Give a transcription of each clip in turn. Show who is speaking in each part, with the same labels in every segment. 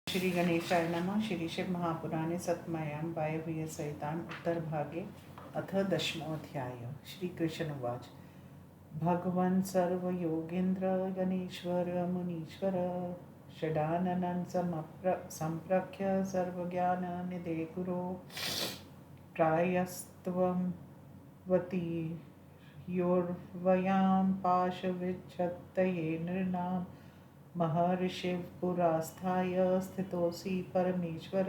Speaker 1: श्री गणेशाय नमः। श्री शिव महापुराणे सतमयां वायव्य सहितान् उत्तरभागे अथ दशमोऽध्याय। श्रीकृष्णोवाच। भगवन् सर्वयोगीन्द्र गणेश्वर मुनीश्वर षडाननं सम्प्रख्य सर्वज्ञाननिधे गुरो प्रायस्त्वं पाशविच्छत्तये नृणां महर्षिः पुरास्थाय स्थितोऽसि परमेश्वर।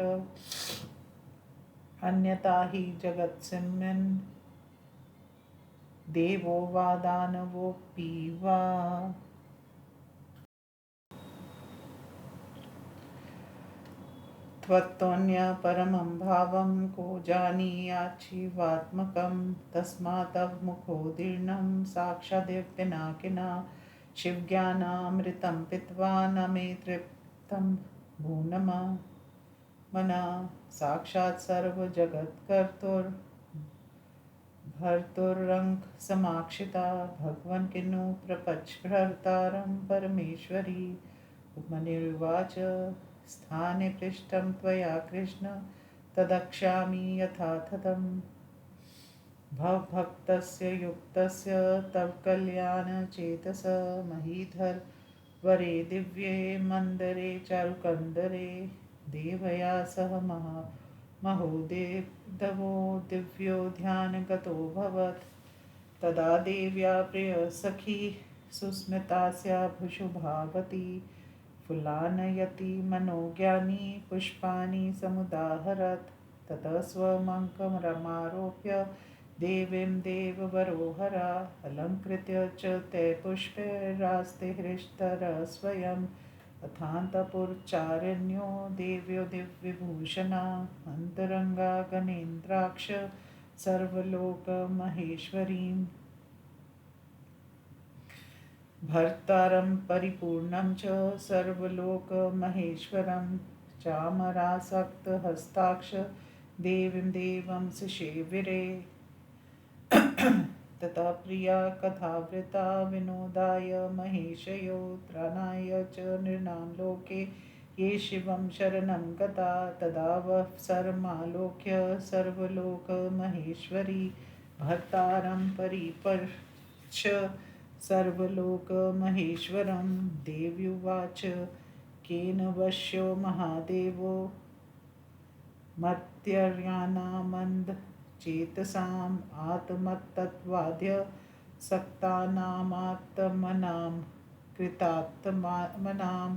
Speaker 1: अन्यथा हि जगत्सिम्यन् देवो वा दानवोऽपि वा। त्वत्तोऽन्य परमं भावं को जानीयाच्छिवात्मकं। तस्मात् तव मुखोदीर्णं साक्षादिव शिवज्ञानामृतं पीत्वा न मे तृप्तं भूनमा मना। साक्षात् सर्वजगत्कर्तुर्भर्तुरङ्क समाक्षिता भगवन् किन्नु प्रपञ्च परमेश्वरी। उपमन्युवाच। स्थाने पृष्ठं त्वया कृष्ण तदक्ष्यामि यथा तथम्। भवभक्तस्य युक्तस्य तव कल्याणचेतस महीधर वरे दिव्ये मन्दरे चारुकन्दरे देवया सह महोदेवो दिव्यो ध्यानगतोऽभवत्। तदा देव्या प्रियसखी सुस्मितास्या भुषुभावती फुलानयति मनोज्ञानी पुष्पाणि समुदाहरत्। ततः स्वमङ्करमारोप्य देवीं देववरोहरा अलङ्कृत्य च ते पुष्पैरास्ते हृष्टरस्वयम्। अथान्तपुरचारिण्यो देव्यो दिव्यभूषणा अन्तरङ्गा गणेन्द्राक्ष सर्वलोकमहेश्वरीम्। भर्तारं परिपूर्णं च सर्वलोकमहेश्वरं चामरासक्तहस्ताक्ष देवीं देवं सुषेविरे। तथा प्रिया कथावृता विनोदाय महेशयो त्राणाय च नृणां लोके ये शिवं शरणं गता। तदा वत्सरमालोक्य सर्वलोकमहेश्वरी भर्तारं परिपर्छ सर्वलोकमहेश्वरं। देव्युवाच। केन वश्यो महादेवो मर्त्यानामन्धचेतसाम् आत्मतत्त्वाद्य सक्तानामात्मनां कृतात्मनाम्।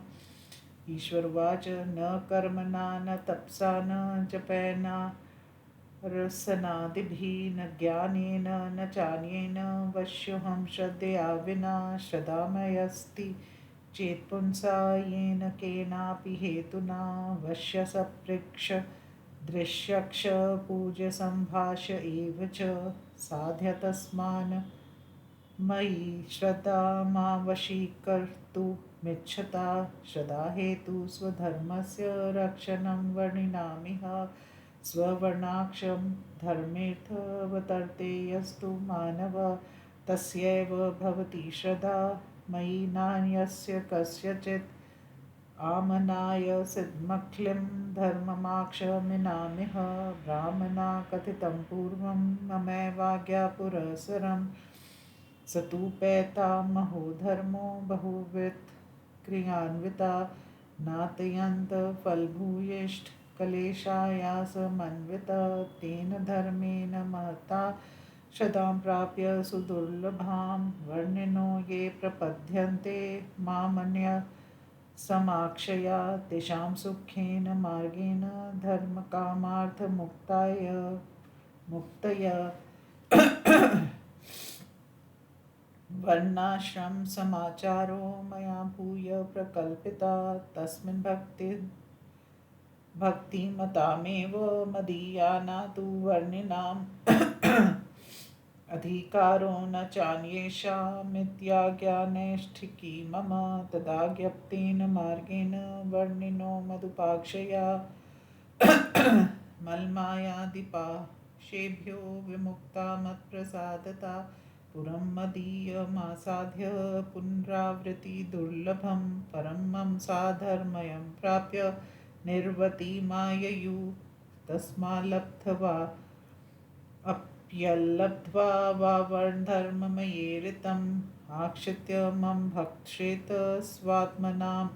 Speaker 1: ईश्वरवाच। न कर्मणा न तपसा न जपेन रसनादिभिः न ज्ञानेन न चान्येन वश्योऽहं श्रद्धया विना। श्रद्धा मयस्ति चेत्पुंसा येन केनापि हेतुना वश्यसपृक्ष दृश्यक्ष पूज्यसम्भाष्य एव च साध्य तस्मान् मयि श्रद्धा मा वशीकर्तुमिच्छता। श्रद्धा हेतु स्वधर्मस्य रक्षणं वर्णिनामिह स्ववर्णाक्षं धर्मेऽर्थवतर्ते यस्तु मानव तस्यैव भवति श्रद्धा। मयि नान्यस्य कस्यचित् आमनाय सिद्धमखिलं धर्ममाक्षमिनामिह। ब्राह्मणा कथितं पूर्वं ममैवाज्ञापुरःसरम् स तु पैता महोधर्मो बहुविध क्रियान्विता नातयन्त फलभूयिष्ठ कलेशायासमन्वित। तेन धर्मेण महता श्रद्धां प्राप्य सुदुर्लभां वर्णिनो ये प्रपद्यन्ते मामन्य समाक्षया तेषां सुखेन मार्गेण मुक्तय। वर्णाश्रम समाचारो मया भूय प्रकल्पिता तस्मिन् भक्तिमतामेव मदीया न तु वर्णिनाम् अधिकारो न चान्येषामित्याज्ञानैष्ठिकी मम। तदा ज्ञप्तेन मार्गेण वर्णिनो मदुपाक्षया मल्मायादिपाशेभ्यो विमुक्ता मत्प्रसादता पुरं मदीयमासाद्य पुनरावृत्ति दुर्लभं परमं साधर्मयं प्राप्य निर्वतिमाययु तस्माल्लब्ध्वा अप्यल्लब्ध्वा वा वर्णधर्ममयेरितम् आक्षित्य मम भक्षेत स्वात्मनाम्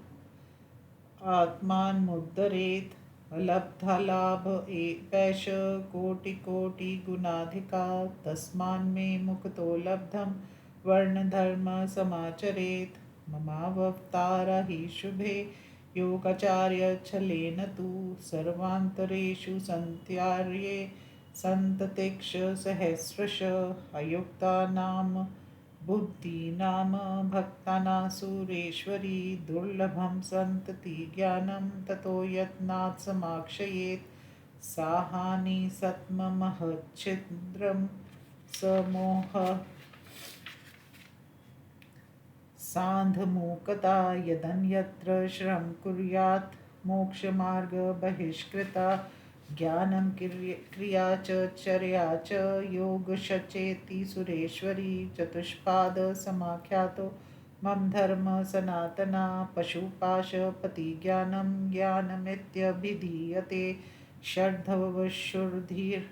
Speaker 1: आत्मान्मुद्धरेत् अलब्धलाभ पैश कोटिकोटिगुणाधिका तस्मान्मे मुक्तो लब्धं वर्णधर्म समाचरेत् ममावतार हि शुभे योगाचार्य छलेन तु सर्वान्तरेषु सन्त्यार्ये सन्ततिक्ष सहस्रश अयुक्तानां बुद्धीनां भक्तानां सुरेश्वरी दुर्लभं सन्ततिज्ञानं ततो यत्नात् समाक्षयेत् साहानि सत्ममहच्छिद्रं समोह सान्धमूकता यदन्यत्र श्रम कुर्यात् मोक्षमार्ग बहिष्कृता ज्ञानं क्रिया च चर्या च योगशचेति सुरेश्वरी चतुष्पाद समाख्यातो मम धर्म सनातना पशुपाशपतिज्ञानं ज्ञानमित्यभिधीयते षड्धवशुर्धीर्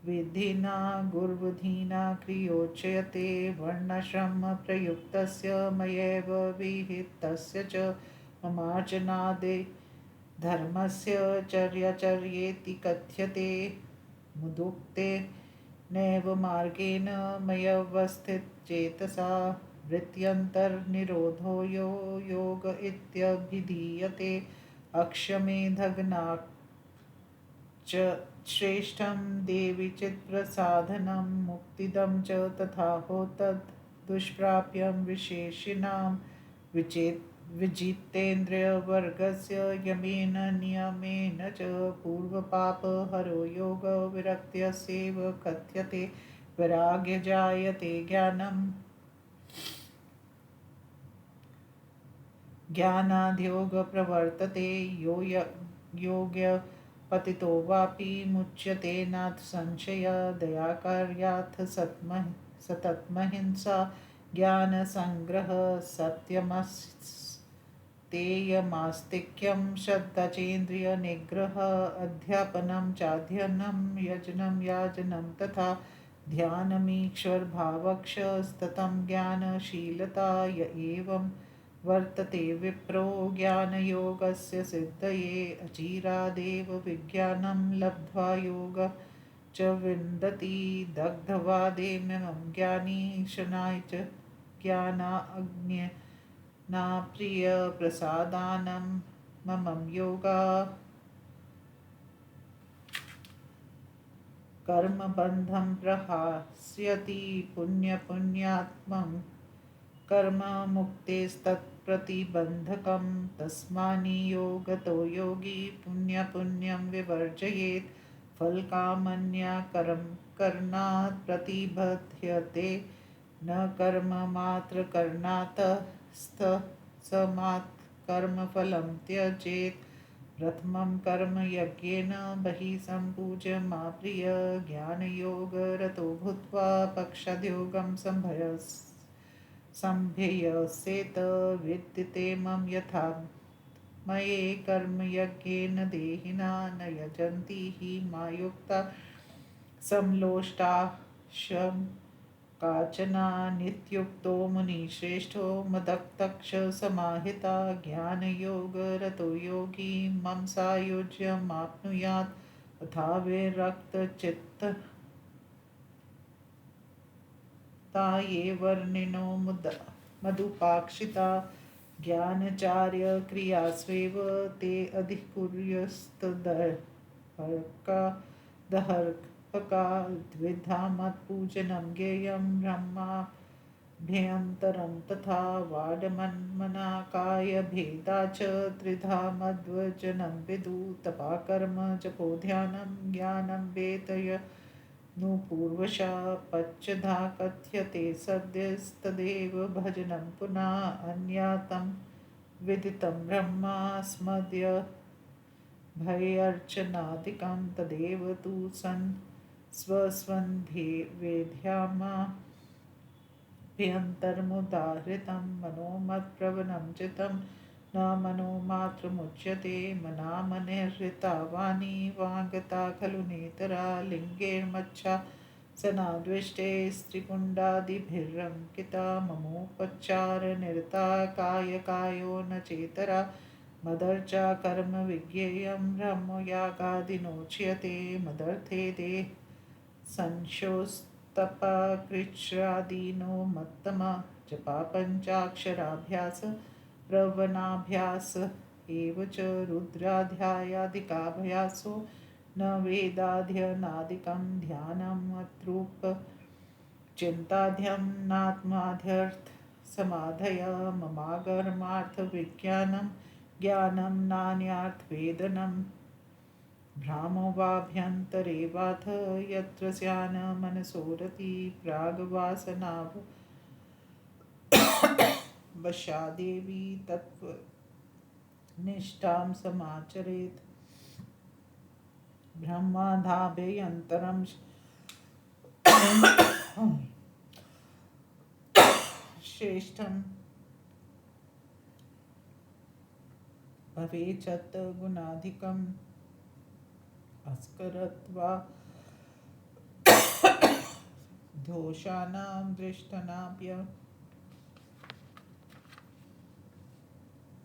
Speaker 1: विधिना गुर्वधीना क्रियोच्यते वर्णाश्रमप्रयुक्तस्य मयैव विहितस्य च ममार्चनादे धर्मस्य चर्याचर्येति कथ्यते मुदुक्ते नैव मार्गेण मयवस्थितचेतसा वृत्त्यन्तर्निरोधो यो योग इत्यभिधीयते अक्षमे दग्नाच् श्रेष्ठं देवि चित्प्रसाधनं मुक्तिदं च तथाहो तद् दुष्प्राप्यं विशेषिणां विजितेन्द्रियवर्गस्य यमेन नियमेन च पूर्वपापहरो योग विरक्त्यस्यैव कथ्यते वैराग्य जायते ज्ञानं ज्ञानाद्योग प्रवर्तते योग्य पतितो वापि मुच्यते नाथ संशय दयाकार्याथ सततमहिंसा ज्ञानसंग्रह सत्यमस्तेयमास्तिक्यं श्रद्धाचेन्द्रियनिग्रह अध्यापनं चाध्ययनं यजनं याजनं तथा ध्यानमीश्वरभावक्षस्ततं ज्ञानशीलता य एवं वर्तते विप्रो ज्ञानयोगस्य सिद्धये अचिरादेव विज्ञानं लब्ध्वा योग च विन्दति दग्धवादेमिमं ज्ञानी शनाय च ज्ञानाग्न्यनाप्रियप्रसादानं ममं योगा कर्मबन्धं प्रहास्यति पुण्यपुण्यात्मं कर्म मुक्तेस्तत्प्रतिबन्धकं तस्मान्नियोगतो योगी पुण्यपुण्यं विवर्जयेत् फलकामन्याकरं करणात् प्रतिबध्यते न कर्ममात्रकरणात्स्थसमात् कर्मफलं त्यजेत् प्रथमं कर्म यज्ञेन बहिः सम्पूज्यमाप्रिय ज्ञानयोगरतो भूत्वा पक्षाद्योगं सम्भयसेत विद्यते मम यथा मये कर्मयज्ञेन देहिना न यजन्ति हि मायुक्ता समलोष्टाशं काचना नित्युक्तो मुनिश्रेष्ठो मदक्तक्ष समाहिता ज्ञानयोगरतो योगी मम सायुज्यमाप्नुयात् अथा विरक्तचित्तता ये वर्णिनो मदुपाक्षिता ज्ञानचार्यक्रियास्वेव ते अधिकुर्यस्तदर्पका द्विधा मत्पूजनं ज्ञेयं ब्रह्माभ्यन्तरं तथा वाडमन्मनाकायभेदा च त्रिधा मद्वचनं विदु तपाकर्म जपो ध्यानं ज्ञानं वेतय नुपूर्वशा पच्चधा कथ्यते सद्यस्तदेव भजनं पुनः अन्यातं विदितं ब्रह्मास्मद्य भयर्चनादिकं तदेव तु सन् स्वस्वन्धेवेद्यामाभ्यन्तरमुदाहृतं मनोमत्प्रवणं चितं न मनो मात्रमुच्यते मना मनिहृता वाणी वाङ्गता खलु नेतरा लिङ्गैर्मच्छा सनाद्विष्टे स्त्रीपुण्डादिभिरङ्किता ममोपचारनिरता कायकायो न चेतरा मदर्चा कर्म विज्ञेयं ब्रह्मयागादिनोच्यते मदर्थे ते संशोस्तपकृच्छ्रादीनो मत्तमा जपा पञ्चाक्षराभ्यास प्रवनाभ्यास एव च रुद्राध्यायादिकाभ्यासो न वेदाध्ययनादिकं ध्यानमत्रूपचिन्ताध्यं नात्माध्यर्थसमाधय ममागमार्थविज्ञानं ज्ञानं नान्यार्थवेदनं भ्रामो वाभ्यन्तरेवाथ यत्र स्यान्मनसोरति प्राग्वासनावशादेवी तत्त्वनिष्ठां समाचरेत् ब्रह्माधाभ्यन्तरं श्रेष्ठं भवेच्चत् गुणाधिकम् अस्करत्वा दोषाणां दृष्टनाप्य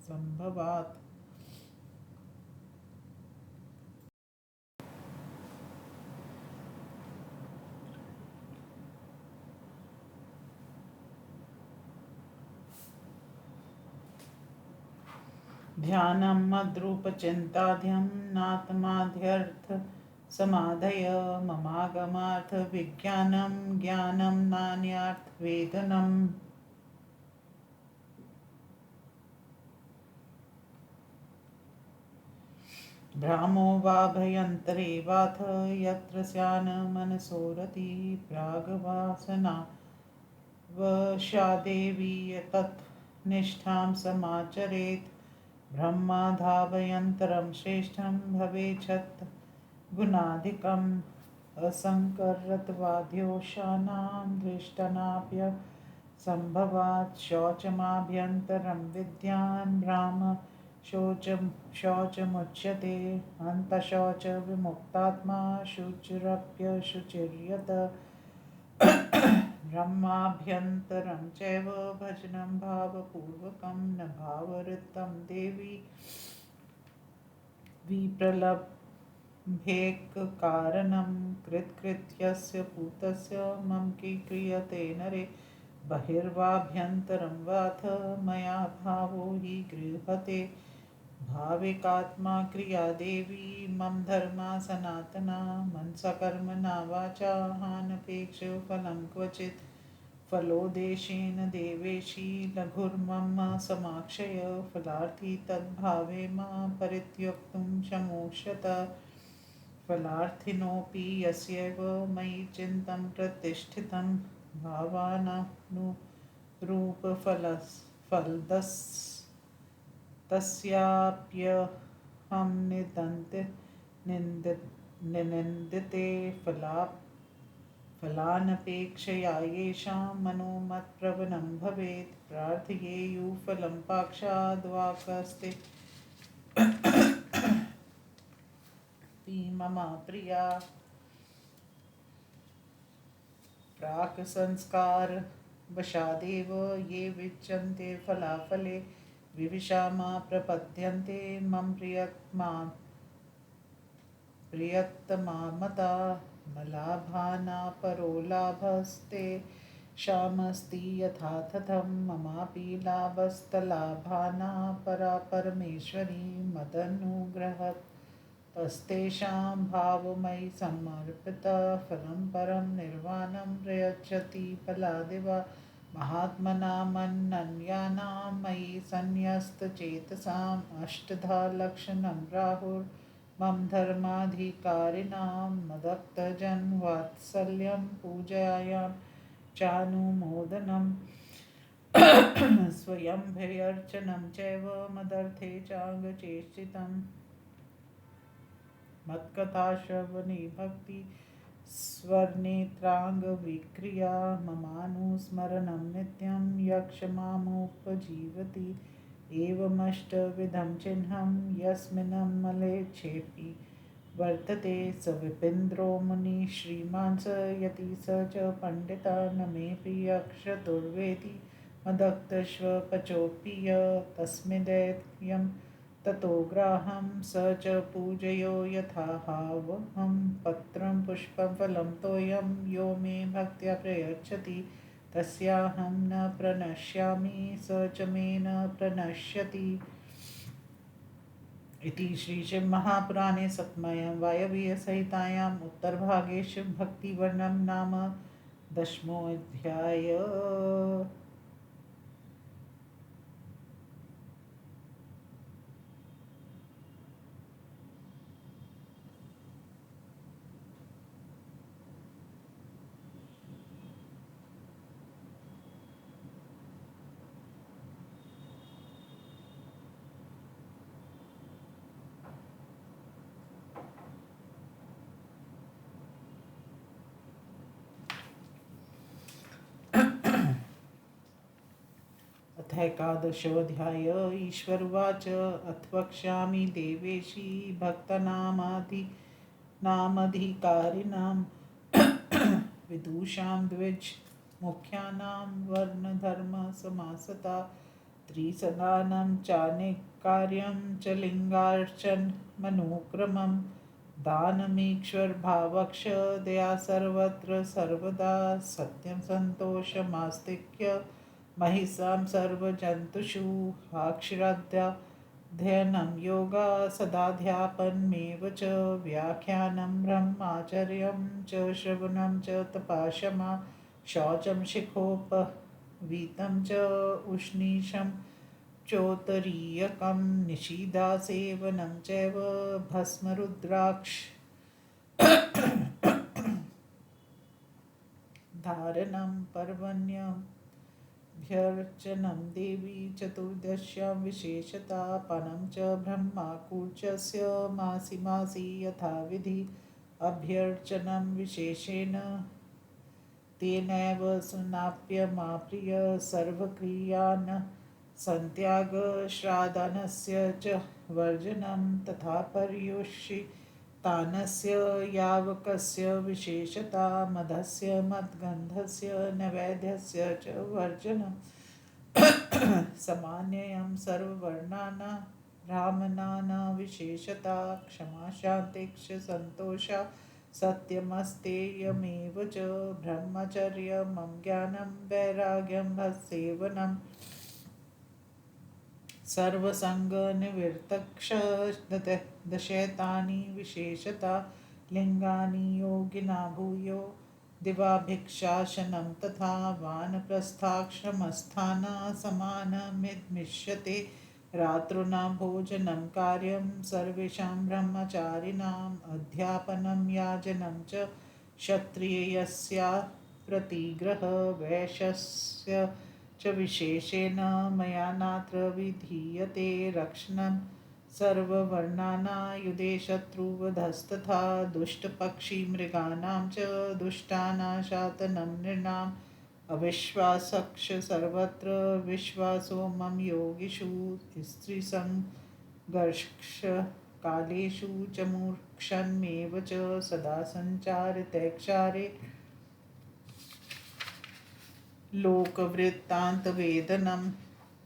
Speaker 1: संभवात् ध्यानं मद्रूपचिन्ताध्यं नात्माध्यर्थसमाधय ममागमार्थविज्ञानं ज्ञानं नान्यार्थवेदनम् भ्रामो वाभयन्तरेवाथ यत्र स्यान्मनसोरति प्राग्वासनावशादेवी तत्निष्ठां समाचरेत् ब्रह्माधाभयन्तरं श्रेष्ठं भवेच्छत् गुणाधिकम् असङ्करत्वाद्योषाणां दृष्टनाप्य संभवात् शौचमाभ्यन्तरं विद्यान् ब्राह्म शौचमुच्यते अन्तःशौच विमुक्तात्मा शुचिरप्यशुचिर्यत ब्रह्माभ्यन्तरं चैव भजनं भावपूर्वकं न भाववृत्तं देवी विप्रलभ्येककारणं कृत्कृत्यस्य पूतस्य मम क्रियते नरे बहिर्वाभ्यन्तरं वाथ मया भावो हि गृह्यते भाविकात्मा क्रिया देवी मम धर्मा सनातना मनसा कर्मणा वाचा हानपेक्षो फलं क्वचित् फलोदेशेन देवेशी लघुर्मम समाक्षय फलार्थी तद्भावे मा परित्यक्तुं शमोष्यत फलार्थिनोऽपि यस्यैव मयि चित्तं प्रतिष्ठितं भावानुरूपफलदस्तस्याप्यहं निन्दिते फलानपेक्षया येषां मनो मत्प्रवणं भवेत् प्रार्थयेयुः फलं पाक्षाद्वाकस्ते मम प्रिया प्राक् संस्कार वशादेव ये विच्यन्ते फलाफले विविशामा प्रपद्यन्ते मम प्रियतमा मलाभानापरो लाभस्ते शामस्ति यथा तथं ममापि लाभस्तलाभानापरा परमेश्वरी मदनुग्रहत् तस्तेषां भावमयि समर्पिता फलं परं निर्वाणं प्रयच्छति फलादिव महात्मनामनन्यानां मयि सन्न्यस्तचेतसाम् अष्टधा लक्षणं राहुर्मम धर्माधिकारिणां मदक्तजनवात्सल्यं पूजायां चानुमोदनं स्वयं भयर्चनं चैव मदर्थे चाङ्गचेष्टितम् मत्कथाश्रवणे भक्ति स्वर्नेत्राङ्गविक्रिया ममानुस्मरणं नित्यं यक्षमामुपजीवति एवमष्टविधं चिह्नं यस्मिन्नमलेच्छेपि वर्तते स विपिन्द्रो मुनिः श्रीमान् स यति स च पण्डिता न मे प्रियक्षतुर्वेदी मदक्तश्वपचोऽपि य तस्मिदेत्यं ततो ग्राहं स च पूजयो यथाहावहं पत्रं पुष्पं फलं तोयं यो मे भक्त्या प्रयच्छति तस्याहं न प्रणश्यामि स च मे न प्रणश्यति इति श्रीशिवमहापुराणे सप्तम्यां वायव्यसंहितायाम् उत्तरभागे शिवभक्तिवर्णनं नाम दशमोऽध्यायः। अथ एकादशोऽध्यायः। ईश्वर उवाच अथ वक्ष्यामि देवेशी भक्तानामधिकारिणां विदुषां द्विज मुख्यानां वर्णधर्मसमासता त्रिसदानं चानेकार्यं च लिङ्गार्चनमनुक्रमं दानमीश्वरभावक्ष दया सर्वत्र सर्वदा सत्यं सन्तोषमास्तिक्य महिषां सर्वजन्तुषु अक्षराध्ययनं योगा सदाध्यापनमेव च व्याख्यानं ब्रह्मचर्यं च श्रवणं च तपःक्षमा शौचं शिखोपवीतं च उष्णीषं चोत्तरीयकं निषिद्धसेवनं चैव भस्मरुद्राक्ष धारणं पर्वण्यभ्यर्चनं देवी चतुर्दश्यां विशेषता पानं च ब्रह्माकूर्चस्य मासि मासि यथाविधि अभ्यर्चनं विशेषेण तेनैव सुनाप्यमाप्रिय सर्वक्रियान् सन्त्यागश्राद्धनस्य च वर्जनं तथा पर्युषितानस्य यावकस्य विशेषता मदस्य मद्गन्धस्य नैवेद्यस्य च वर्जनं सामान्यं सर्ववर्णानां ब्राह्मणानां विशेषता क्षमा शान्तिश्च सन्तोषा सत्यमस्तेयमेव च ब्रह्मचर्यं ज्ञानं वैराग्यं सेवनं सर्वसङ्गनिवृत्तदशैतानि विशेषता लिङ्गानि योगिना भूयो दिवाभिक्षासनं तथा वानप्रस्थाश्रमस्थाना समानमिदमिष्यते रात्रिना भोजनं कार्यं सर्वेषां ब्रह्मचारिणाम् अध्यापनं याजनं च क्षत्रियस्य प्रतिग्रह वैश्यस्य च विशेषेण मया नात्र विधीयते रक्षणं सर्ववर्णानां शत्रुवधस्तथा दुष्टपक्षिमृगाणां च दुष्टानाशातनं नृणाम् अविश्वासक्ष सर्वत्र विश्वासो मम योगिषु स्त्रीसङ्घर्ष कालेषु च मूर्छन्मेव च सदा सञ्चारितैक्षारे लोकवृत्तान्तवेदनं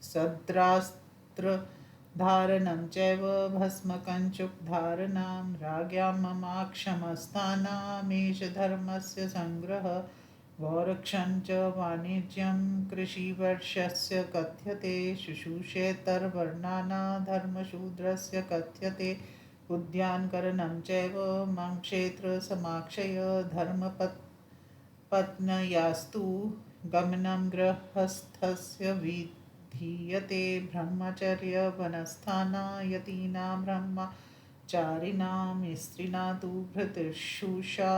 Speaker 1: सद्रास्त्रधारणं चैव भस्मकञ्चुकधारणं राज्ञां ममाक्षमस्तानामेष धर्मस्य सङ्ग्रहः गौरक्षं च वाणिज्यं कृषिवर्षस्य कथ्यते शुश्रूषेतरवर्णानां धर्मशूद्रस्य कथ्यते उद्यानकरणं चैव मम क्षेत्रसमाक्षय धर्मपत्न्यास्तु गमनं गृहस्थस्य विधीयते ब्रह्मचर्यवनस्थाना यतीनां ब्रह्मचारिणां स्त्रीणां तु भृतिशुषा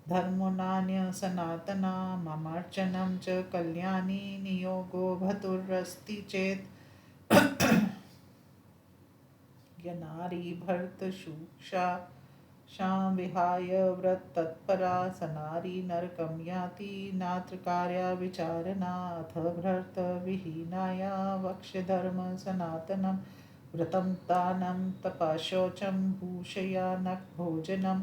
Speaker 1: धर्मो नान्यसनातना ममार्चनं च कल्याणी नियोगो भर्तुरस्ति चेत् यनारी भर्तशुषा शां विहाय व्रततत्परा स नारी नरकं याति नात्र कार्या विचारणा अथ भर्तविहीनाया वक्ष्यधर्म सनातनं व्रतं दानं तपः शौचं भूषया नखभोजनं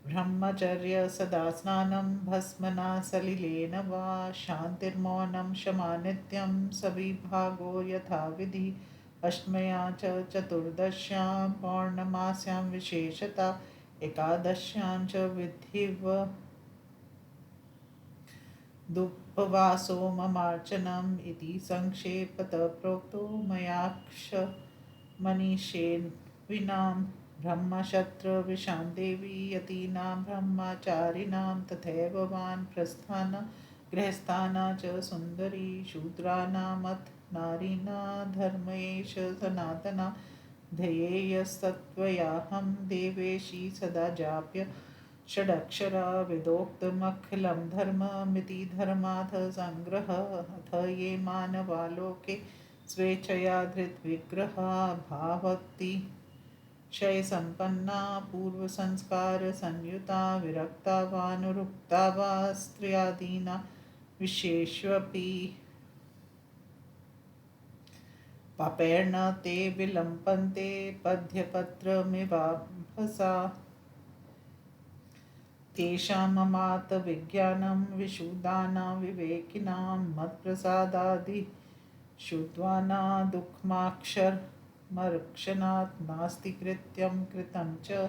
Speaker 1: ब्रह्मचर्य सदा स्नानं भस्मना सलिलेन वा शान्तिर्मौनं क्षमा नित्यं सविभागो यथाविधि अष्टम्यां च चतुर्दश्यां पौर्णमास्यां विशेषता एकादश्यां च विधिव दुपवासो ममार्चनम् इति संक्षेपतः प्रोक्तो मयाक्ष मनीषेण विनां ब्रह्मक्षत्रविशां देवी यतीनां ब्रह्मचारिणां तथैव वानप्रस्थाना गृहस्थाना च सुन्दरी शूद्राणामथ नारीणा धर्म एष सनातना ध्येयस्तत्त्वयाहं देवेशी सदा जाप्य षडक्षरा वेदोक्तमखिलं धर्ममिति धर्माथ संग्रहः अथ ये मानवालोके स्वेच्छया धृतविग्रहा भावक्ति क्षयसम्पन्ना पूर्वसंस्कारसंयुता विरक्ता वानुरुक्ता वा स्त्रियादीना विशेष्वपि पापेर्ण ते विलम्पन्ते पद्यपत्रमिवाम्भसा तेषाममात विज्ञानं विशुद्धानां विवेकिनां मत्प्रसादादिशुद्धाना दुःखमाक्षरमर्क्षणात् नास्ति कृत्यं कृतं च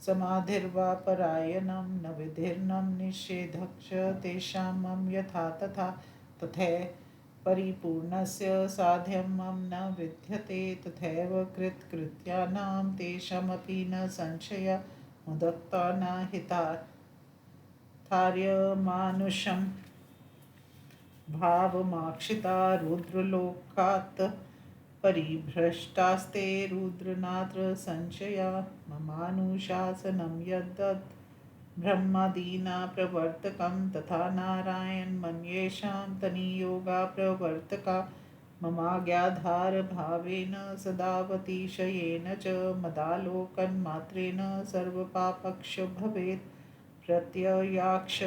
Speaker 1: समाधिर्वा परायणं न विधिर्नं निषेधश्च तेषां मम यथा तथा तथैव परिपूर्णस्य साध्यं मम न विद्यते तथैव कृतकृत्यानां तेषामपि न संशय मुदक्ता न हितार्थार्यमानुषं भावमाक्षिता रुद्रलोकात् परिभ्रष्टास्ते रुद्रनात्र संशया ममानुशासनं यद्दत् ब्रह्मादीना प्रवर्तकं तथा नारायणमन्येषां तनियोगा प्रवर्तका ममाज्ञाधारभावेन सदावतिशयेन च मदालोकन्मात्रेण सर्वपापक्षो भवेत् प्रत्ययाक्ष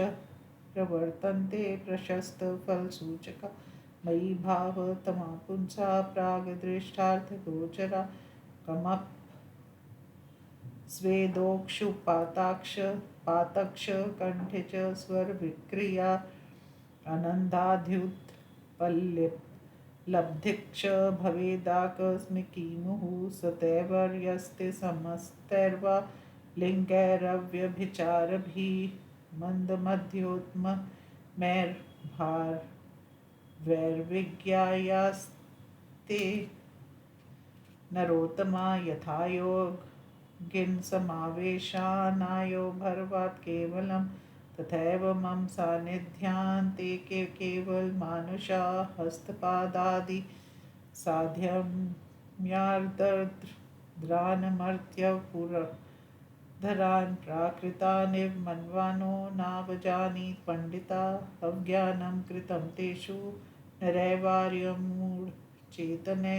Speaker 1: प्रवर्तन्ते प्रशस्तफलसूचका मयि भावतमा पुंसा प्रागदृष्टार्थगोचरा कमप स्वेदोक्षुपाताक्ष पातक्ष कण्ठे च स्वरविक्रिया अनन्दाद्युत्पल्लिप्लब्धिक्ष भवेदाकस्मिकीमुः सतैवर्यस्ते समस्तैर्वा लिङ्गैरव्यभिचारभिः मन्दमध्योत्ममैर्भार्वैर्विज्ञायास्ते नरोत्तमा यथा योगिनसमावेशानायो भरवात् केवलं तथैव मम सान्निध्यान्ते केवलमानुषा हस्तपादादि साध्यम्यार्द्रानमर्त्यपुरधरान् प्राकृतानिव मन्वानो नावजानीत् पण्डिता अज्ञानं कृतं तेषु नरैर्वार्यमूढचेतने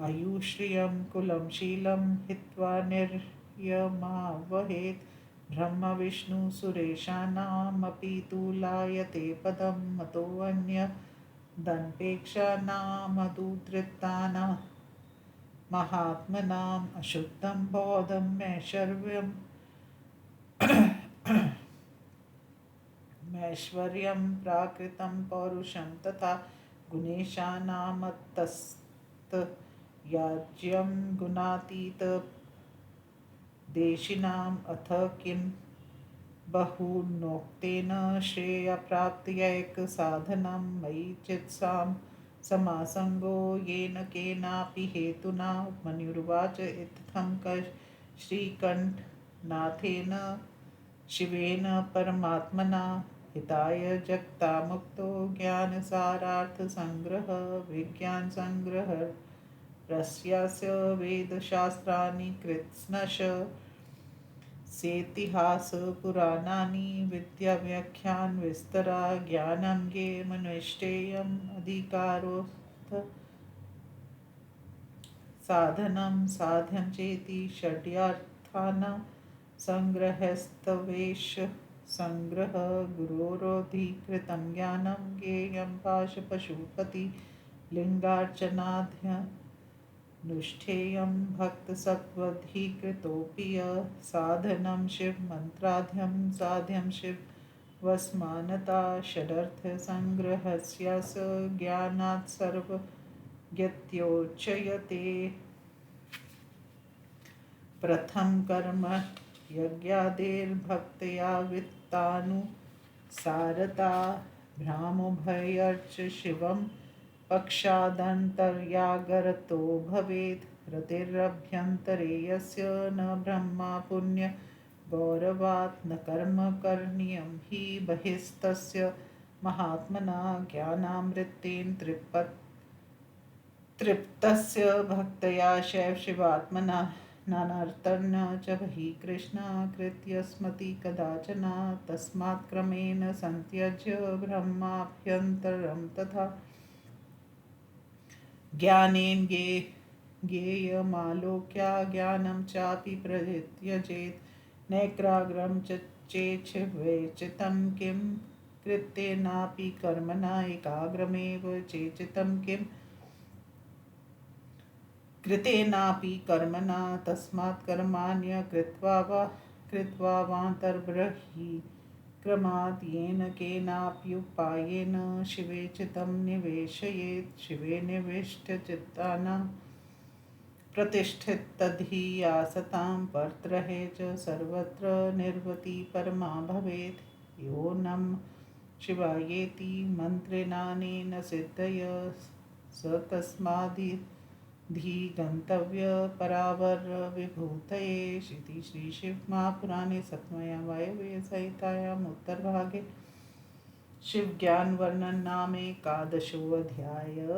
Speaker 1: आयुश्रियं कुलं शीलं हित्वा निर्यमावहेत् ब्रह्मविष्णुसुरेशानामपि तुलायते पदं मतोऽन्यदनपेक्षानामधुतृप्तानां महात्मनाम् अशुद्धं बोधं मैश्वर्यं प्राकृतं पौरुषं तथा गुणेशानामतस्तयाज्यं गुणातीतदेशिनाम् अथ किं बहुनोक्तेन श्रेयप्राप्त्यैकसाधनं मयि चित्सां समासङ्गो येन केनापि हेतुना मनुर्वाच इत्थं श्रीकण्ठनाथेन शिवेन परमात्मना हिताय जगतामुक्तो ज्ञानसारार्थसंग्रह विज्ञानसंग्रह रस्यास्य वेदशास्त्राणि कृत्स्नश सेतिहासपुराणानि विद्याव्याख्यानविस्तरा ज्ञानं ये मनुष्येयम् अधिकारोऽथ साधनं साध्यं चेति षड्यर्थानां संग्रहस्तवेश संग्रह गुरोरोधिकृतं ज्ञानं ज्ञेयं पाशपशुपति लिङ्गार्चनाध्यनुष्ठेयं भक्तसत्त्वधिकृतोऽपि साधनं शिवमन्त्राध्यं साध्यं शिवस्मानता षडर्थसङ्ग्रहस्य स ज्ञानात् सर्वज्ञत्योच्यते प्रथम कर्म यज्ञादेर्भक्तया वित्तानुसारता भ्रामोभयर्च शिवं पक्षादन्तर्यागरतो भवेत् रतिरभ्यन्तरे यस्य न ब्रह्मा पुण्य गौरवात् न कर्म करणीयं हि बहिस्तस्य महात्मना ज्ञानामृतेन तृप्तस्य भक्तया शैव शिवात्मना नानार्थं च बहिः कृष्णाकृत्य स्मृति कदाचन तस्मात् क्रमेण संत्यज्य ब्रह्माभ्यन्तरं तथा ज्ञानेन ज्ञेयमालोक्य ज्ञानं चापि परित्यजेत् नैक्राग्रं च चेच्छिवेचितं किं कृत्येनापि कर्मणा एकाग्रमेव चेचितं किम् कृतेनापि कर्मणा तस्मात् कर्माण्य कृत्वा वान्तर्बहिः येन केनाप्युपायेन शिवे चित्तं निवेशयेत् शिवे निविष्टचित्तानां प्रतिष्ठितधियासतां परत्रहे च सर्वत्र निर्वृति परमा भवेत् यो नं शिवायेति मन्त्रेणानेन सिद्धय स तस्मादि धी गंतव्य परावर विभूतये इति श्रीशिवमहापुराणे सप्तम्यां वायव्ये संहितायाम् उत्तरभागे शिवज्ञानवर्णन नाम एकादशोऽध्यायः।